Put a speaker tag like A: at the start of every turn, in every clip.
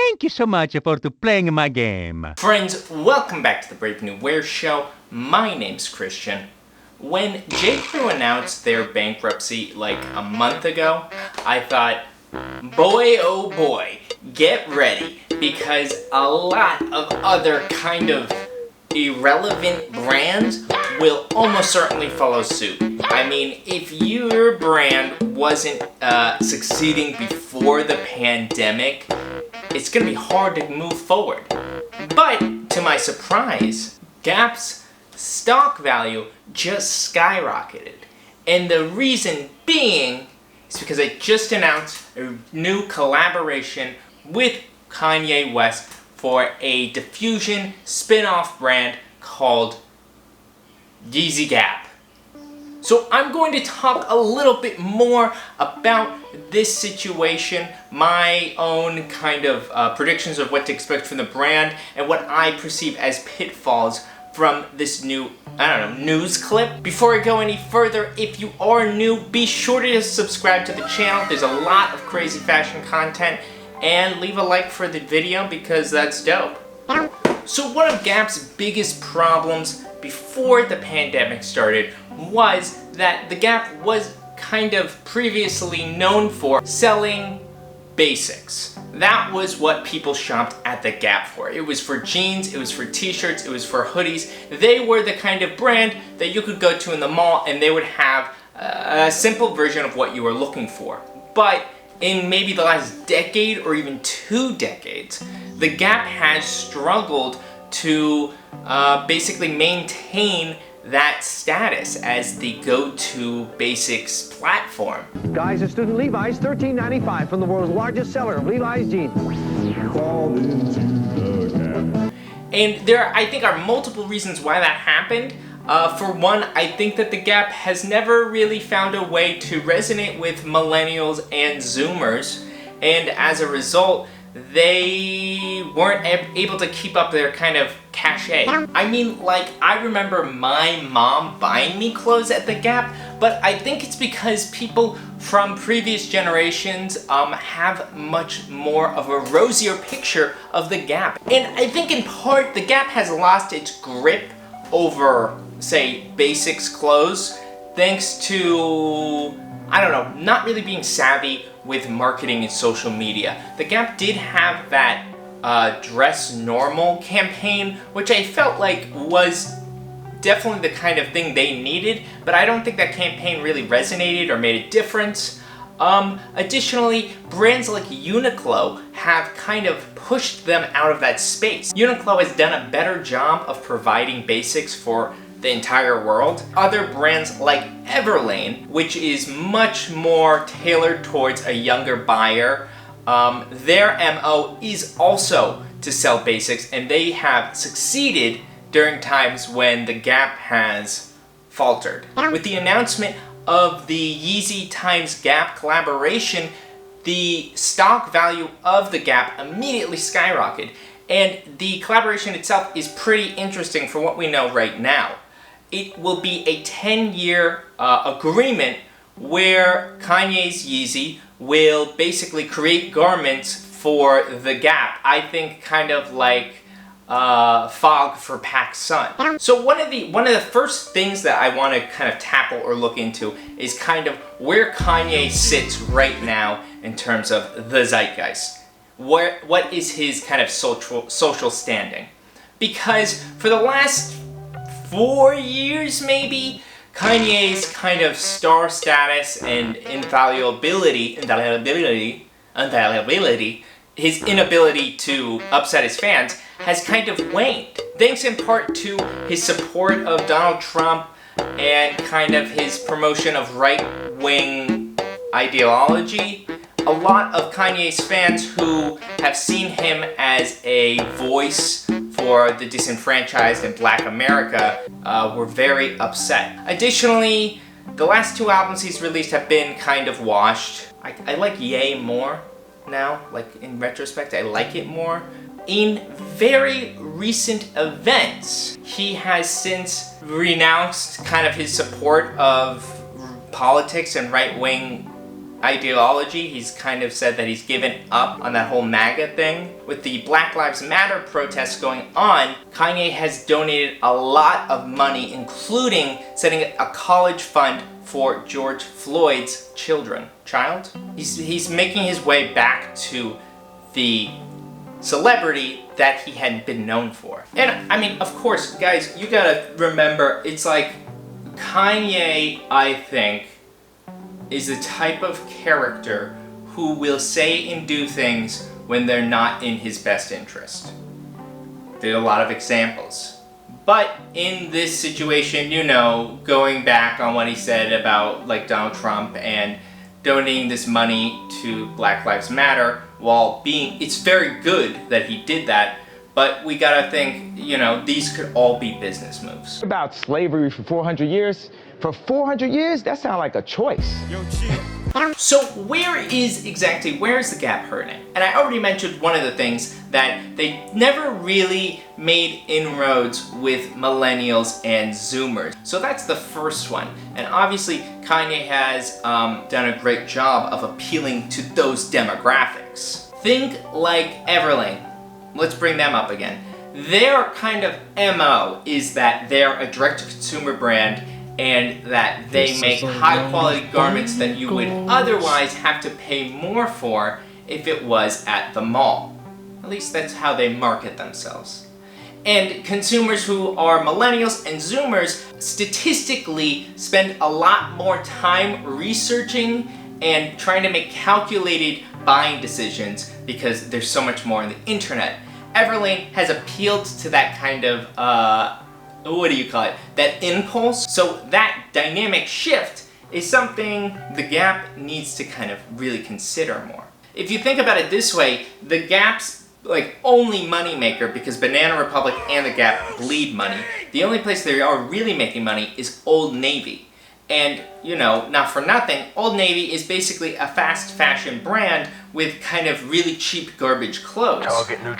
A: Thank you so much for playing my game.
B: Friends, welcome back to the Brave New Wear Show. My name's Christian. When J.Crew announced their bankruptcy like a month ago, I thought, boy oh boy, get ready, because a lot of other kind of irrelevant brands will almost certainly follow suit. I mean, if your brand wasn't succeeding before the pandemic, it's gonna be hard to move forward. But to my surprise, Gap's stock value just skyrocketed. And the reason being is because I just announced a new collaboration with Kanye West for a diffusion spin-off brand called Yeezy Gap. So I'm going to talk a little bit more about this situation, my own kind of predictions of what to expect from the brand, and what I perceive as pitfalls from this new, news clip. Before I go any further, if you are new, be sure to subscribe to the channel. There's a lot of crazy fashion content, and leave a like for the video because that's dope. So one of Gap's biggest problems before the pandemic started was that the Gap was kind of previously known for selling basics. That was what people shopped at the Gap for. It was for jeans, it was for t-shirts, it was for hoodies. They were the kind of brand that you could go to in the mall and they would have a simple version of what you were looking for. But in maybe the last decade or even 2 decades, the Gap has struggled to basically maintain that status as the go-to basics platform.
C: Guys, a student Levi's, $13.95 from the world's largest seller of Levi's jeans. Fall into the Gap.
B: And there, I think, are multiple reasons why that happened. For one, I think that the Gap has never really found a way to resonate with millennials and Zoomers, and as a result, they weren't able to keep up their kind of cachet. I mean, like, I remember my mom buying me clothes at the Gap, but I think it's because people from previous generations have much more of a rosier picture of the Gap. And I think in part, the Gap has lost its grip over, say, basics clothes, thanks to, not really being savvy with marketing and social media. The Gap did have that dress normal campaign, which I felt like was definitely the kind of thing they needed, but I don't think that campaign really resonated or made a difference. Additionally, brands like Uniqlo have kind of pushed them out of that space. Uniqlo has done a better job of providing basics for the entire world. Other brands like Everlane, which is much more tailored towards a younger buyer, their MO is also to sell basics, and they have succeeded during times when the Gap has faltered. With the announcement of the Yeezy x Gap collaboration, the stock value of the Gap immediately skyrocketed, and the collaboration itself is pretty interesting for what we know right now. It will be a 10-year agreement where Kanye's Yeezy will basically create garments for the Gap. I think kind of like fog for PacSun. So one of the first things that I want to kind of tackle or look into is kind of where Kanye sits right now in terms of the zeitgeist. What is his kind of social standing? Because for the last 4 years maybe, Kanye's kind of star status and infallibility, his inability to upset his fans has kind of waned. Thanks in part to his support of Donald Trump and kind of his promotion of right-wing ideology. A lot of Kanye's fans who have seen him as a voice for the disenfranchised in Black America were very upset. Additionally, the last 2 albums he's released have been kind of washed. I like Ye more now, like in retrospect, I like it more. In very recent events, he has since renounced kind of his support of politics and right-wing ideology. He's kind of said that he's given up on that whole MAGA thing. With the Black Lives Matter protests going on, Kanye has donated a lot of money, including setting a college fund for George Floyd's child. He's making his way back to the celebrity that he hadn't been known for. And I mean, of course, guys, you gotta remember, it's like Kanye, I think, is the type of character who will say and do things when they're not in his best interest. There are a lot of examples. But in this situation, you know, going back on what he said about like Donald Trump and donating this money to Black Lives Matter, while it's very good that he did that, but we gotta think, you know, these could all be business moves.
C: About slavery for 400 years. For 400 years, that sounds like a choice.
B: So where is the Gap hurting? And I already mentioned one of the things, that they never really made inroads with millennials and Zoomers. So that's the first one. And obviously Kanye has done a great job of appealing to those demographics. Think like Everlane. Let's bring them up again. Their kind of MO is that they're a direct-to-consumer brand and that they make high-quality garments that you would otherwise have to pay more for if it was at the mall. At least that's how they market themselves. And consumers who are millennials and Zoomers statistically spend a lot more time researching and trying to make calculated buying decisions because there's so much more on the internet. Everlane has appealed to that kind of, that impulse. So that dynamic shift is something the Gap needs to kind of really consider more. If you think about it this way, the Gap's like only money maker, because Banana Republic and the Gap bleed money, the only place they are really making money is Old Navy. And, you know, not for nothing, Old Navy is basically a fast fashion brand with kind of really cheap garbage clothes.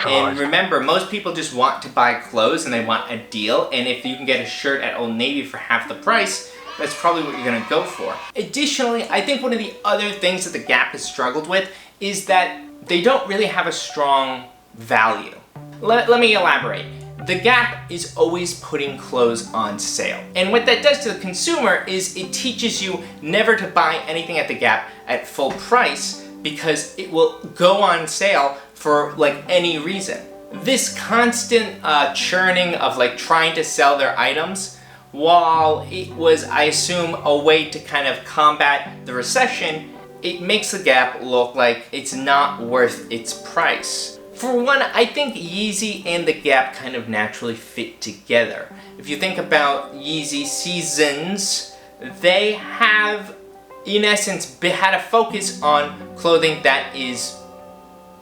B: And remember, most people just want to buy clothes and they want a deal, and if you can get a shirt at Old Navy for half the price, that's probably what you're gonna go for. Additionally, I think one of the other things that the Gap has struggled with is that they don't really have a strong value. Let me elaborate. The Gap is always putting clothes on sale. And what that does to the consumer is it teaches you never to buy anything at the Gap at full price because it will go on sale for like any reason. This constant churning of like trying to sell their items, while it was, I assume, a way to kind of combat the recession, it makes the Gap look like it's not worth its price. For one, I think Yeezy and the Gap kind of naturally fit together. If you think about Yeezy Seasons, they have, in essence, had a focus on clothing that is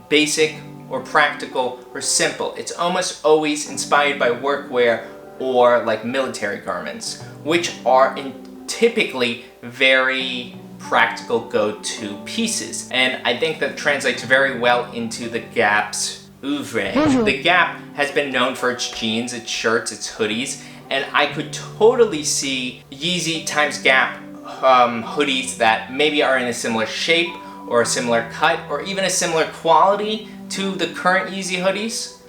B: basic or practical or simple. It's almost always inspired by workwear or like military garments, which are typically very practical go-to pieces. And I think that translates very well into the Gap's oeuvre. The Gap has been known for its jeans, its shirts, its hoodies, and I could totally see Yeezy times Gap hoodies that maybe are in a similar shape or a similar cut or even a similar quality to the current Yeezy hoodies.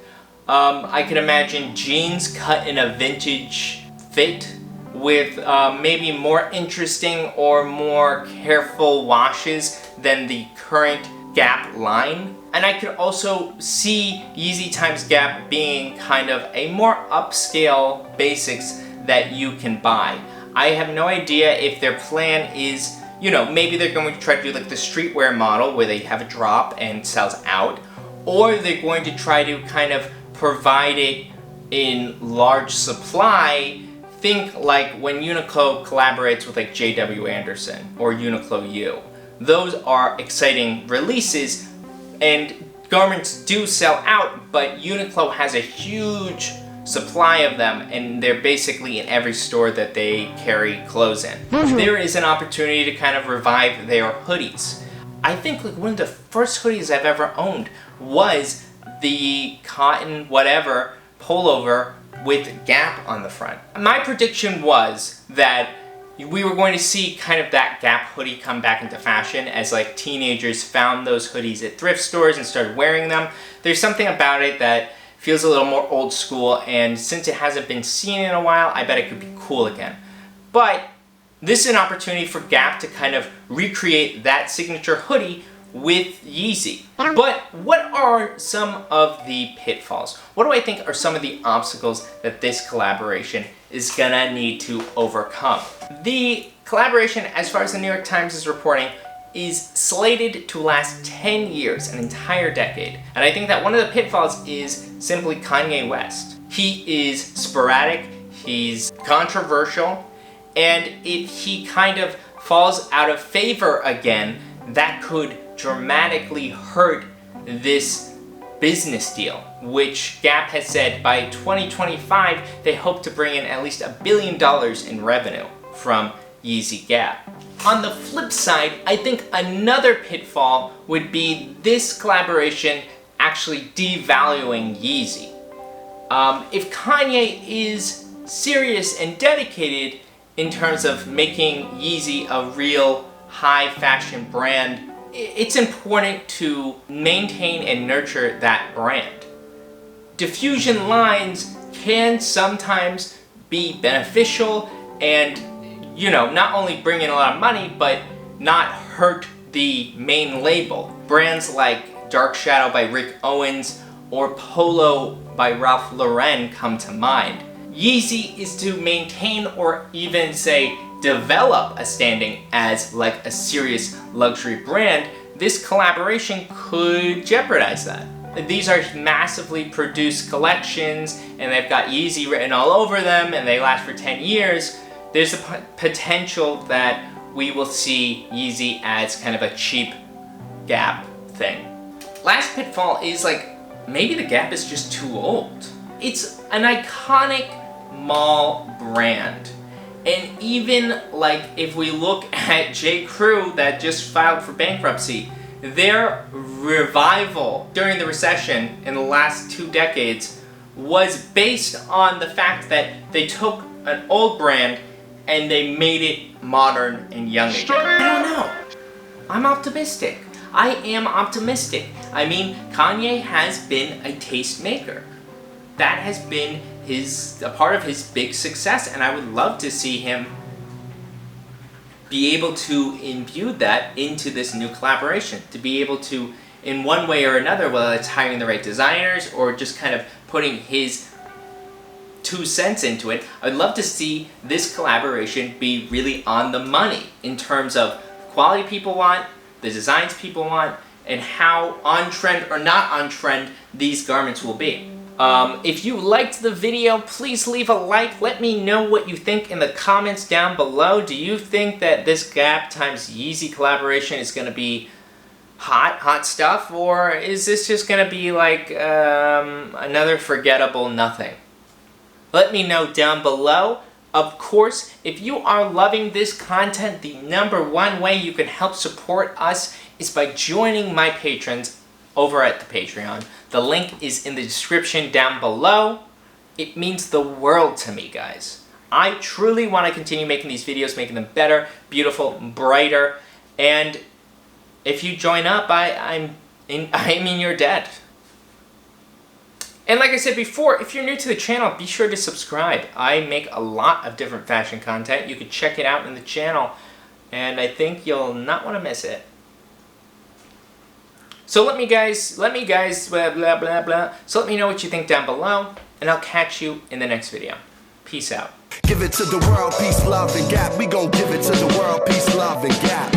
B: I could imagine jeans cut in a vintage fit with maybe more interesting or more careful washes than the current Gap line. And I could also see Yeezy times Gap being kind of a more upscale basics that you can buy. I have no idea if their plan is, you know, maybe they're going to try to do like the streetwear model where they have a drop and sells out, or they're going to try to kind of provide it in large supply. Think like when Uniqlo collaborates with like JW Anderson or Uniqlo U. Those are exciting releases, and garments do sell out, but Uniqlo has a huge supply of them, and they're basically in every store that they carry clothes in. There is an opportunity to kind of revive their hoodies. I think like one of the first hoodies I've ever owned was the cotton whatever pullover with Gap on the front. My prediction was that we were going to see kind of that Gap hoodie come back into fashion as like teenagers found those hoodies at thrift stores and started wearing them. There's something about it that feels a little more old school, and since it hasn't been seen in a while, I bet it could be cool again. But this is an opportunity for Gap to kind of recreate that signature hoodie with Yeezy. But what are some of the pitfalls? What do I think are some of the obstacles that this collaboration is gonna need to overcome? The collaboration, as far as the New York Times is reporting, is slated to last 10 years, an entire decade. And I think that one of the pitfalls is simply Kanye West. He is sporadic, he's controversial, and if he kind of falls out of favor again, that could dramatically hurt this business deal, which Gap has said by 2025 they hope to bring in at least $1 billion in revenue from Yeezy Gap. On the flip side, I think another pitfall would be this collaboration actually devaluing Yeezy. If Kanye is serious and dedicated in terms of making Yeezy a real high fashion brand, it's important to maintain and nurture that brand. Diffusion lines can sometimes be beneficial and, you know, not only bring in a lot of money, but not hurt the main label. Brands like Dark Shadow by Rick Owens or Polo by Ralph Lauren come to mind. Yeezy is to maintain or even say develop a standing as like a serious luxury brand. This collaboration could jeopardize that. These are massively produced collections and they've got Yeezy written all over them and they last for 10 years. There's a potential that we will see Yeezy as kind of a cheap Gap thing. Last pitfall is like, maybe the Gap is just too old. It's an iconic mall brand. And even like if we look at J. Crew that just filed for bankruptcy, their revival during the recession in the last 2 decades was based on the fact that they took an old brand and they made it modern and young again. I don't know. I'm optimistic. I am optimistic. I mean, Kanye has been a tastemaker. That has been a part of his big success, and I would love to see him be able to imbue that into this new collaboration, to be able to, in one way or another, whether it's hiring the right designers or just kind of putting his 2 cents into it, I'd love to see this collaboration be really on the money in terms of quality people want, the designs people want, and how on trend or not on trend these garments will be. If you liked the video, please leave a like. Let me know what you think in the comments down below. Do you think that this Gap times Yeezy collaboration is going to be hot stuff? Or is this just going to be like another forgettable nothing? Let me know down below. Of course, if you are loving this content, the #1 way you can help support us is by joining my patrons over at the Patreon. The link is in the description down below. It means the world to me, guys. I truly want to continue making these videos, making them better, beautiful, brighter, and if you join up, I mean you're dead. And like I said before, if you're new to the channel, be sure to subscribe. I make a lot of different fashion content. You can check it out in the channel, and I think you'll not want to miss it. So let me guys, blah, blah, blah, blah. So let me know what you think down below, and I'll catch you in the next video. Peace out.
D: Give it to the world, peace, love, and Gap. We gon' give it to the world, peace, love, and Gap.